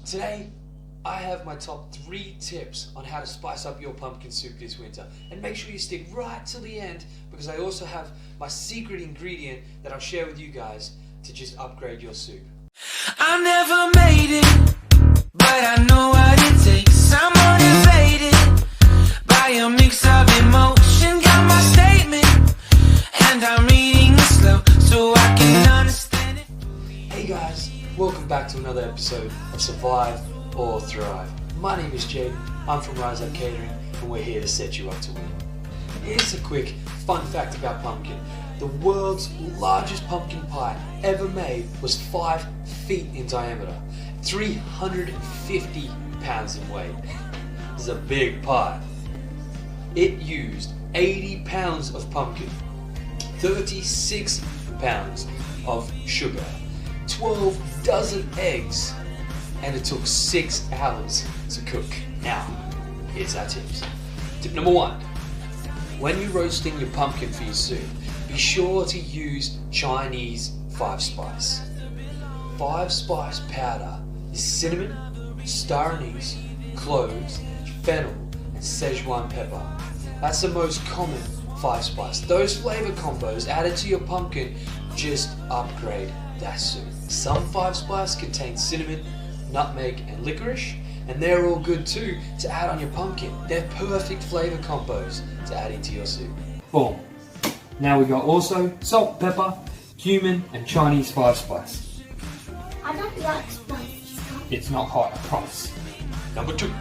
Today, I have my top 3 tips on how to spice up your pumpkin soup this winter. And make sure you stick right till the end, because I also have my secret ingredient that I'll share with you guys to just upgrade your soup. I never made it, but I know what it takes. I'm motivated by a mix of emotion. Got my statement, and I'm reading it slow so I can understand it. Hey guys, welcome back to another episode of Survive or Thrive. My name is Jade, I'm from Rise Up Catering, and we're here to set you up to win. Here's a quick fun fact about pumpkin. The world's largest pumpkin pie ever made was 5 feet in diameter, 350 pounds in weight. This is a big pie. It used 80 pounds of pumpkin, 36 pounds of sugar, 12 dozen eggs, and it took 6 hours to cook. Now, here's our tips. Tip number 1. When you're roasting your pumpkin for your soup, be sure to use Chinese 5-spice. 5-spice powder is cinnamon, star anise, cloves, fennel, and Szechuan pepper. That's the most common 5-spice. Those flavor combos added to your pumpkin just upgrade that soup. Some 5-spice contain cinnamon, nutmeg, and licorice, and they're all good too to add on your pumpkin. They're perfect flavor combos to add into your soup. Boom. Now we got also salt, pepper, cumin, and Chinese 5-spice. I don't like spicy. It's not hot, I promise. Number 2.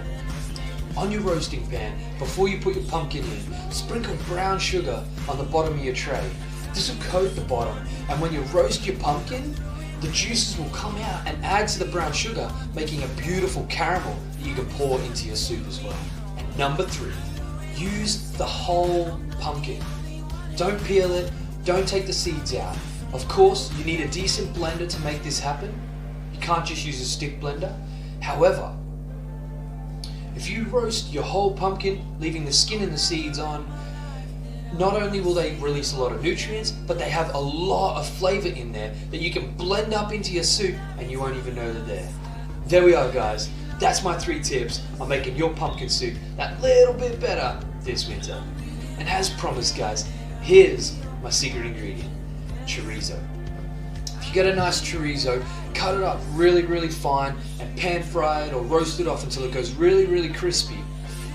On your roasting pan, before you put your pumpkin in, sprinkle brown sugar on the bottom of your tray. This will coat the bottom, and when you roast your pumpkin, the juices will come out and add to the brown sugar, making a beautiful caramel that you can pour into your soup as well. And number 3, use the whole pumpkin. Don't peel it, don't take the seeds out. Of course, you need a decent blender to make this happen. You can't just use a stick blender. However, if you roast your whole pumpkin, leaving the skin and the seeds on, not only will they release a lot of nutrients, but they have a lot of flavor in there that you can blend up into your soup and you won't even know they're there. There we are, guys. That's my 3 tips on making your pumpkin soup that little bit better this winter. And as promised, guys, here's my secret ingredient, chorizo. If you get a nice chorizo, cut it up really fine and pan fry it or roast it off until it goes really crispy.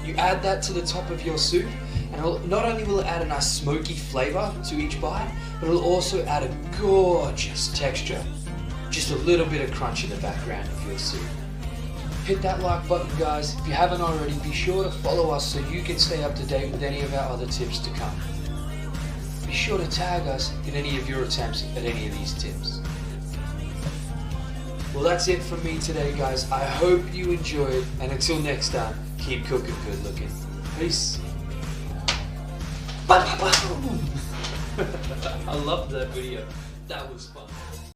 You add that to the top of your soup, and not only will it add a nice smoky flavor to each bite, but it'll also add a gorgeous texture. Just a little bit of crunch in the background of your soup. Hit that like button, guys. If you haven't already, be sure to follow us so you can stay up to date with any of our other tips to come. Be sure to tag us in any of your attempts at any of these tips. Well, that's it from me today, guys. I hope you enjoyed, and until next time, keep cooking good looking. Peace. I loved that video. That was fun.